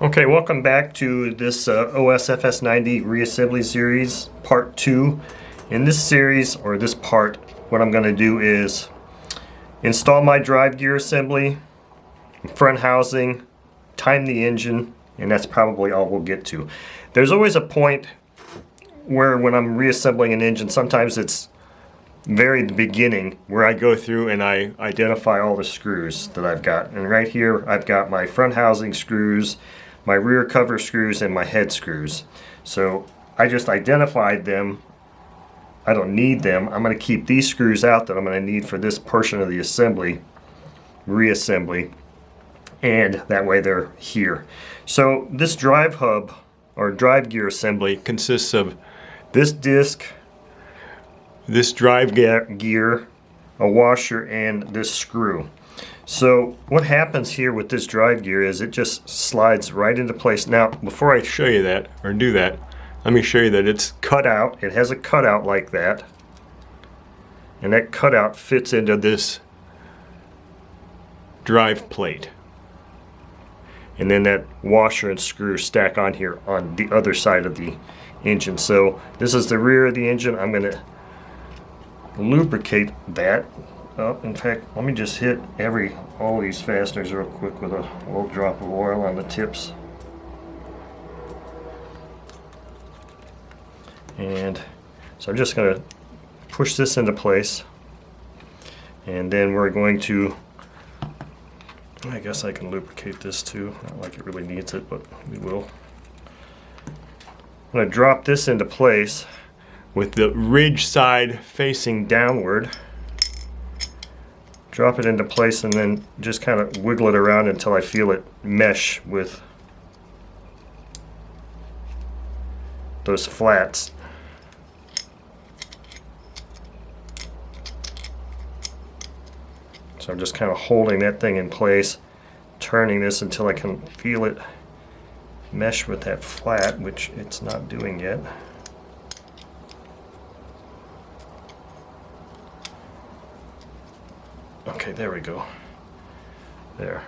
Okay, welcome back to this OS FS90 reassembly series, part 2. In this series, or this part, what I'm going to do is install my drive gear assembly, front housing, time the engine, and that's probably all we'll get to. There's always a point where when I'm reassembling an engine, sometimes it's very the beginning where I go through and I identify all the screws that I've got. And right here I've got my front housing screws, my rear cover screws, and my head screws. So I just identified them. I don't need them. I'm going to keep these screws out that I'm going to need for this portion of the assembly, reassembly, and that way they're here. So this drive hub or drive gear assembly consists of this disc, this drive gear, a washer, and this screw. So what happens here with this drive gear is it just slides right into place. Now, before I show you that, or do that, let me show you that it's cut out. It has a cutout like that. And that cutout fits into this drive plate. And then that washer and screw stack on here on the other side of the engine. So this is the rear of the engine. I'm going to lubricate that. In fact, let me just hit all these fasteners real quick with a little drop of oil on the tips. And so I'm just going to push this into place, and then we're going to, I guess I can lubricate this too, not like it really needs it, but we will. I'm going to drop this into place with the ridge side facing downward. Drop it into place and then just kind of wiggle it around until I feel it mesh with those flats. So I'm just kind of holding that thing in place, turning this until I can feel it mesh with that flat, which it's not doing yet. Okay, there we go. There.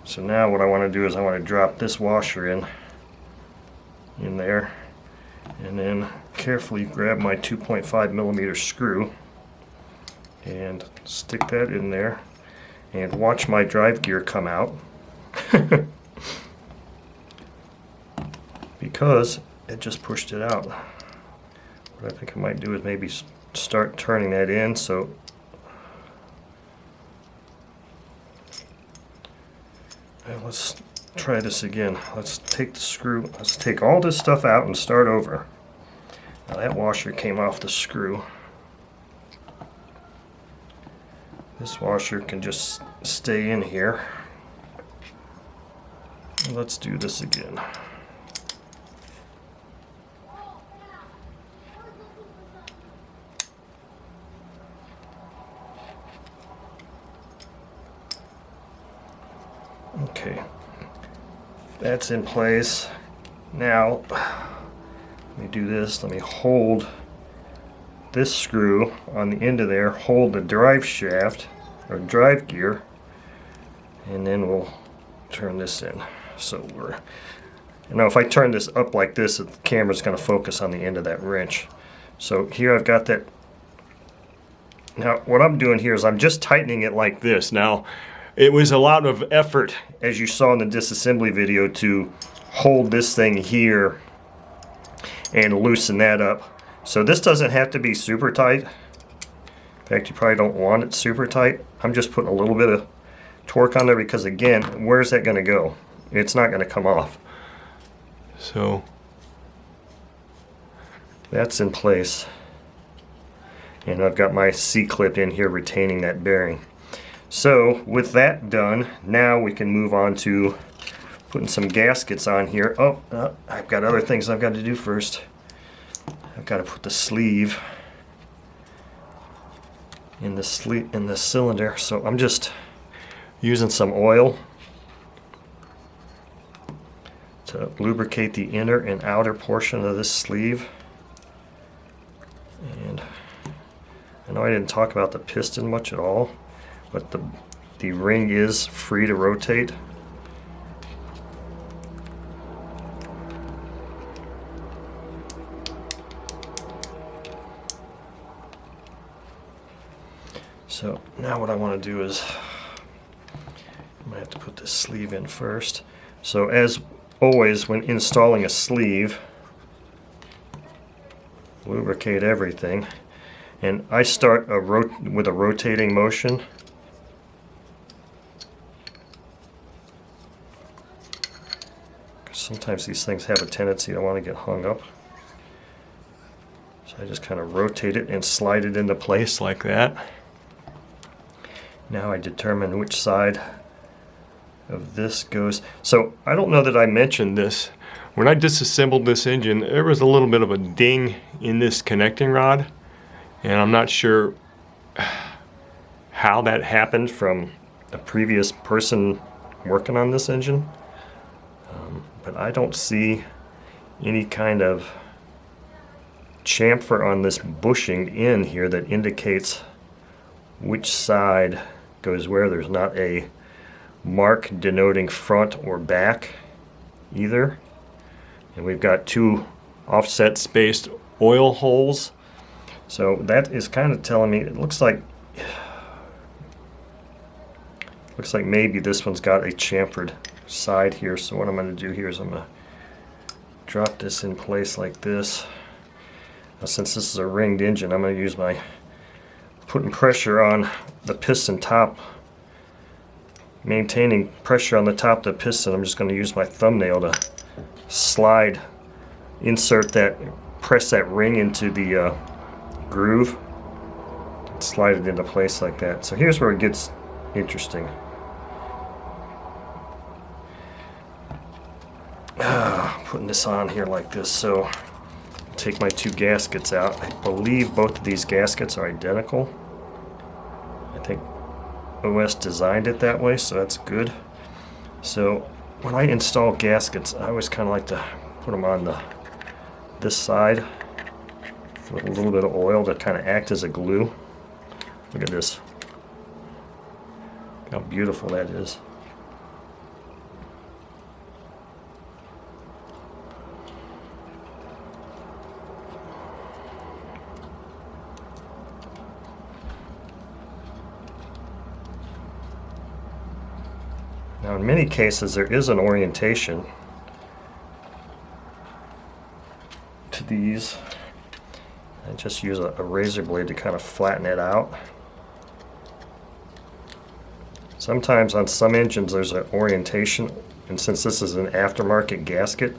So now what I want to do is I want to drop this washer in there, and then carefully grab my 2.5 millimeter screw and stick that in there and watch my drive gear come out because it just pushed it out. What I think I might do is maybe start turning that in. So let's try this again. Let's take the screw, let's take all this stuff out and start over. Now that washer came off the screw. This washer can just stay in here. Let's do this again. Okay, that's in place. Now, let me do this. Let me hold this screw on the end of there, hold the drive shaft or drive gear, and then we'll turn this in. So if I turn this up like this, the camera's going to focus on the end of that wrench. So here I've got that. Now what I'm doing here is I'm just tightening it like this. Now it was a lot of effort, as you saw in the disassembly video, to hold this thing here and loosen that up. So this doesn't have to be super tight. In fact, you probably don't want it super tight. I'm just putting a little bit of torque on there because, again, where's that going to go? It's not going to come off. So that's in place. And I've got my C-clip in here retaining that bearing. So with that done, now we can move on to putting some gaskets on here. I've got other things I've got to do first. I've got to put the sleeve in the cylinder. So I'm just using some oil to lubricate the inner and outer portion of this sleeve. And I know I didn't talk about the piston much at all, but the ring is free to rotate. So now what I want to do is, I might have to put this sleeve in first. So as always, when installing a sleeve, lubricate everything. And I start with a rotating motion. Sometimes these things have a tendency to want to get hung up. So I just kind of rotate it and slide it into place like that. Now I determine which side of this goes. So I don't know that I mentioned this. When I disassembled this engine, there was a little bit of a ding in this connecting rod. And I'm not sure how that happened from a previous person working on this engine. But I don't see any kind of chamfer on this bushing in here that indicates which side goes where. There's not a mark denoting front or back either. And we've got two offset spaced oil holes. So that is kind of telling me, it looks like maybe this one's got a chamfered side here. So what I'm going to do here is I'm going to drop this in place like this. Now, since this is a ringed engine, I'm going to use my putting pressure on the piston top, maintaining pressure on the top of the piston. I'm just going to use my thumbnail to slide, press that ring into the groove, slide it into place like that. So here's where it gets interesting. Putting this on here like this. So take my two gaskets out. I believe both of these gaskets are identical. I think OS designed it that way, so that's good. So when I install gaskets, I always kind of like to put them on this side with a little bit of oil to kind of act as a glue. Look at this. How beautiful that is. Now in many cases there is an orientation to these. I just use a razor blade to kind of flatten it out. Sometimes on some engines there's an orientation, and since this is an aftermarket gasket,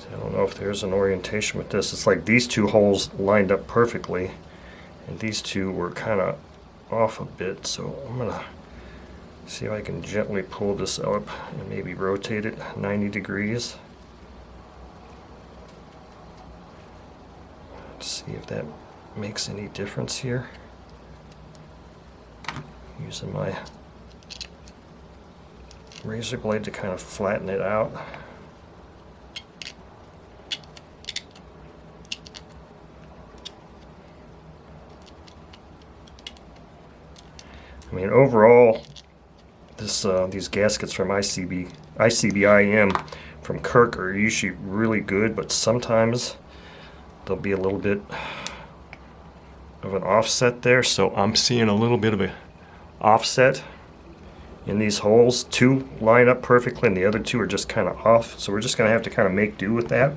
I don't know if there's an orientation with this. It's like these two holes lined up perfectly, and these two were kind of off a bit. So I'm going to see if I can gently pull this up and maybe rotate it 90 degrees. Let's see if that makes any difference here. Using my razor blade to kind of flatten it out. I mean, overall, these gaskets from ICBIM from Kirk are usually really good, but sometimes there'll be a little bit of an offset there. So I'm seeing a little bit of an offset in these holes. Two line up perfectly, and the other two are just kind of off. So we're just going to have to kind of make do with that,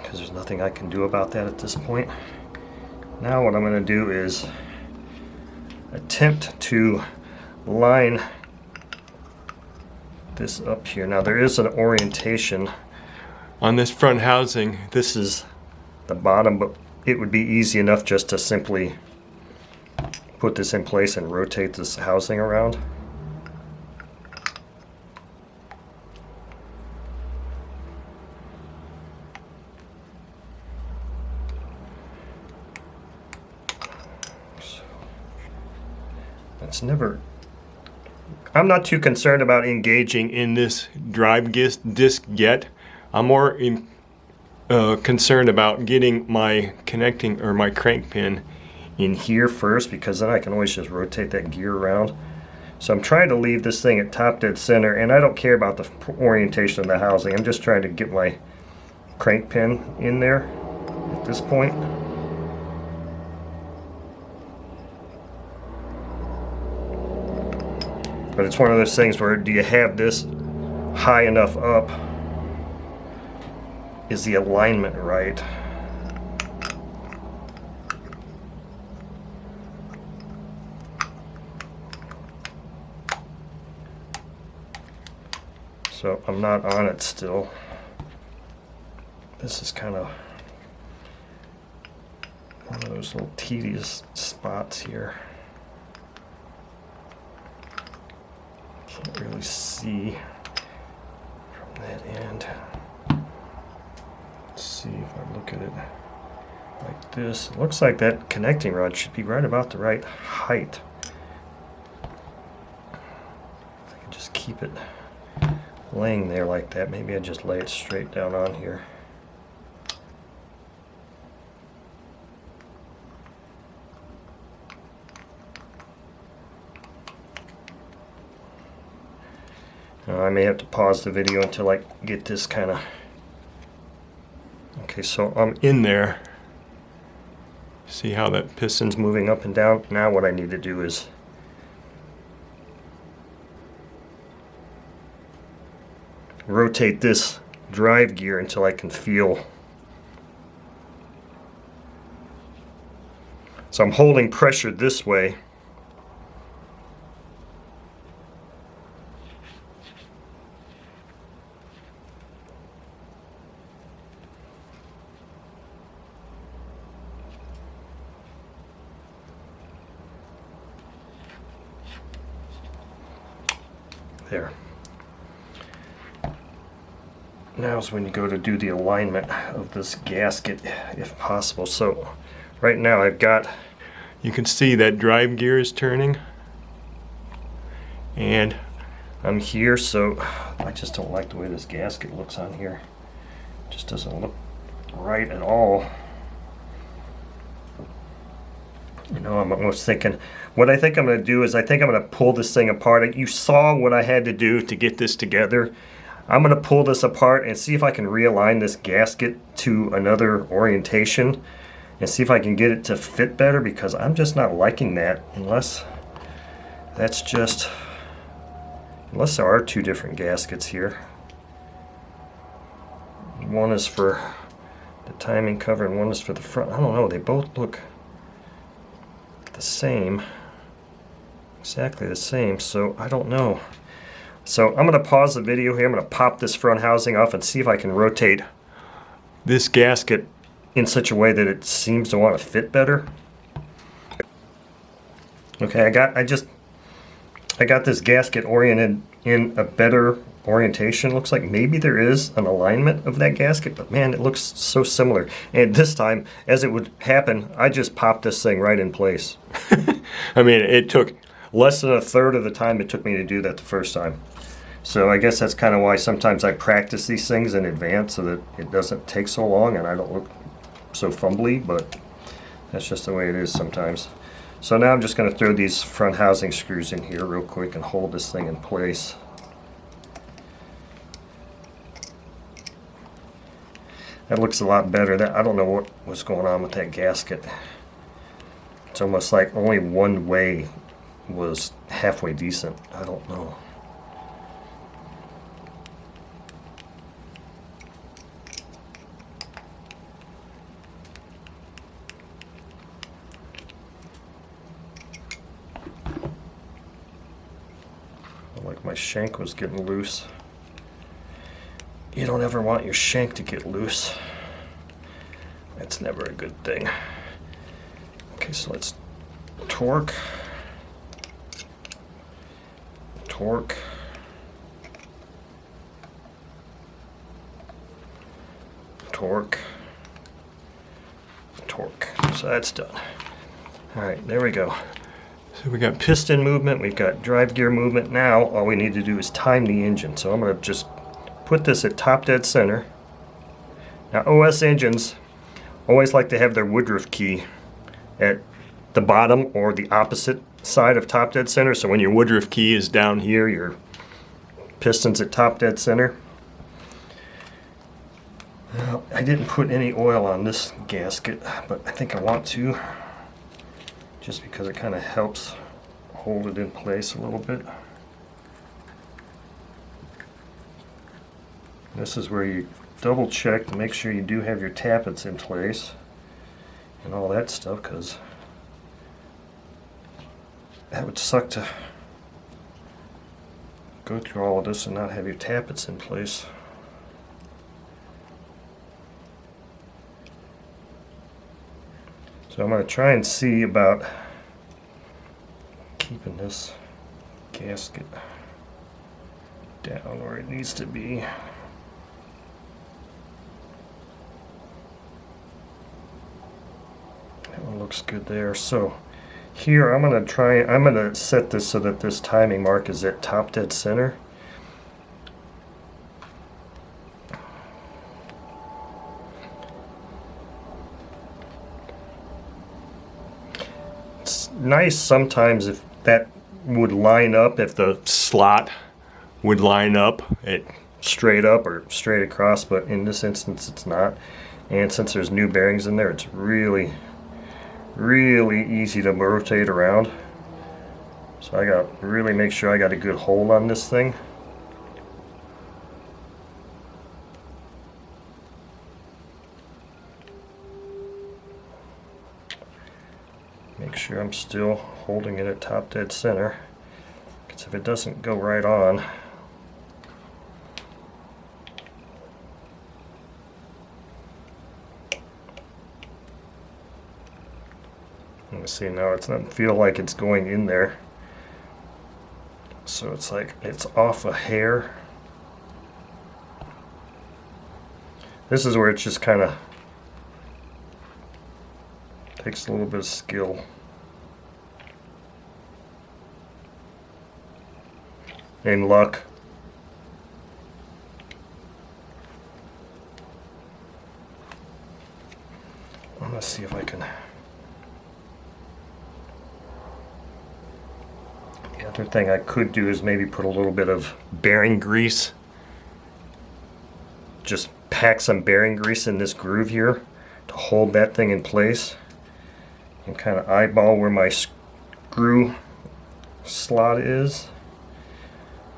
because there's nothing I can do about that at this point. Now what I'm going to do is attempt to line this up here. Now there is an orientation on this front housing. This is the bottom, but it would be easy enough just to simply put this in place and rotate this housing around. It's never I'm not too concerned about engaging in this drive disc yet. I'm more concerned about getting my connecting or my crank pin in here first, because then I can always just rotate that gear around. So I'm trying to leave this thing at top dead center, and I don't care about the orientation of the housing. I'm just trying to get my crank pin in there at this point. But it's one of those things where, do you have this high enough up? Is the alignment right? So I'm not on it still. This is kind of one of those little tedious spots here. Can't really see from that end. Let's see if I look at it like this. It looks like that connecting rod should be right about the right height. If I can just keep it laying there like that, maybe I just lay it straight down on here. I may have to pause the video until I get this kind of... Okay, so I'm in there. See how that piston's moving up and down? Now what I need to do is rotate this drive gear until I can feel. So I'm holding pressure this way. There. Now is when you go to do the alignment of this gasket, if possible. So right now I've got, you can see that drive gear is turning, and I'm here, so I just don't like the way this gasket looks on here. It just doesn't look right at all. You know, I'm almost thinking, what I think I'm going to do is I think I'm going to pull this thing apart. You saw what I had to do to get this together. I'm going to pull this apart and see if I can realign this gasket to another orientation and see if I can get it to fit better, because I'm just not liking that unless that's just, unless there are two different gaskets here. One is for the timing cover and one is for the front. I don't know, they both look the same, exactly the same, so I don't know. So I'm going to pause the video here. I'm going to pop this front housing off and see if I can rotate this gasket in such a way that it seems to want to fit better. Okay, I got this gasket oriented in a better orientation. Looks like maybe there is an alignment of that gasket, but man, it looks so similar. And this time, as it would happen, I just popped this thing right in place. I mean, it took less than a third of the time it took me to do that the first time. So I guess that's kind of why sometimes I practice these things in advance so that it doesn't take so long and I don't look so fumbly, but that's just the way it is sometimes. So now I'm just going to throw these front housing screws in here real quick and hold this thing in place. That looks a lot better. I don't know what was going on with that gasket. It's almost like only one way was halfway decent. I don't know. Like my shank was getting loose. You don't ever want your shank to get loose. That's never a good thing. Okay, so let's torque. Torque. Torque. Torque. So that's done. Alright, there we go. So we got piston movement, we've got drive gear movement. Now all we need to do is time the engine. So I'm going to just put this at top dead center. Now OS engines always like to have their Woodruff key at the bottom or the opposite side of top dead center. So when your Woodruff key is down here, your piston's at top dead center. Now, I didn't put any oil on this gasket, but I think I want to, just because it kind of helps hold it in place a little bit. This is where you double check to make sure you do have your tappets in place and all that stuff, because that would suck to go through all of this and not have your tappets in place. So I'm going to try and see about keeping this gasket down where it needs to be. That one looks good there. So here I'm going to set this so that this timing mark is at top dead center. It's nice sometimes if that would line up, if the slot would line up at straight up or straight across, but in this instance it's not. And since there's new bearings in there, it's really easy to rotate around. So I got to really make sure I got a good hold on this thing. Make sure I'm still holding it at top dead center, because if it doesn't go right on, let me see, now it doesn't feel like it's going in there, so it's like it's off a hair. This is where it just kind of takes a little bit of skill. And luck. I'm gonna see if I can. The other thing I could do is maybe put a little bit of bearing grease. Just pack some bearing grease in this groove here to hold that thing in place. And kind of eyeball where my screw slot is.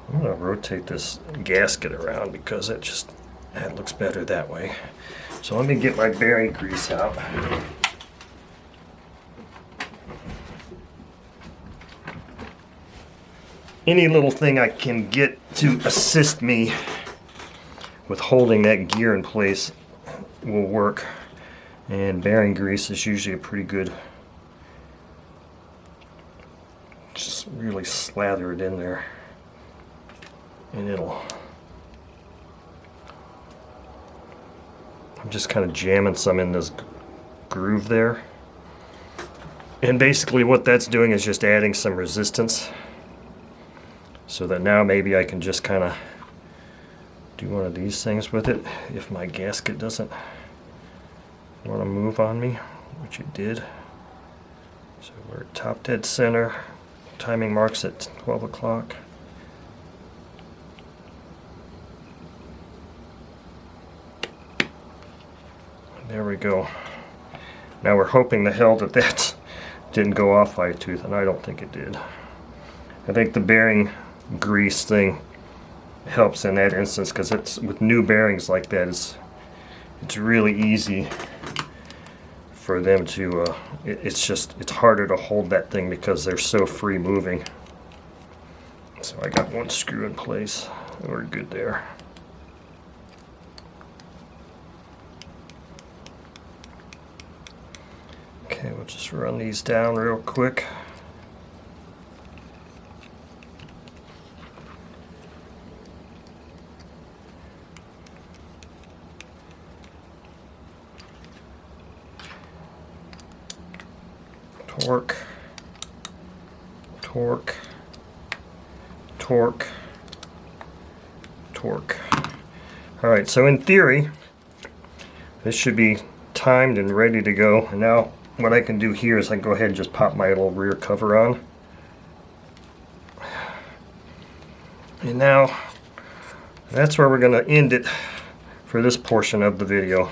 I'm going to rotate this gasket around because it looks better that way. So let me get my bearing grease out. Any little thing I can get to assist me with holding that gear in place will work. And bearing grease is usually a pretty good. Just really slather it in there, and I'm just kind of jamming some in this groove there, and basically what that's doing is just adding some resistance, so that now maybe I can just kind of do one of these things with it if my gasket doesn't want to move on me, which it did. So we're at top dead center. Timing marks at 12 o'clock. There we go. Now we're hoping the hell that didn't go off by a tooth, and I don't think it did. I think the bearing grease thing helps in that instance, because it's with new bearings like that, it's really easy for them to it's harder to hold that thing because they're so free moving. So I got one screw in place. We're good there. Okay, we'll just run these down real quick. Torque. torque, torque, torque. Alright, so in theory, this should be timed and ready to go. And now what I can do here is I can go ahead and just pop my little rear cover on. And now that's where we're going to end it for this portion of the video.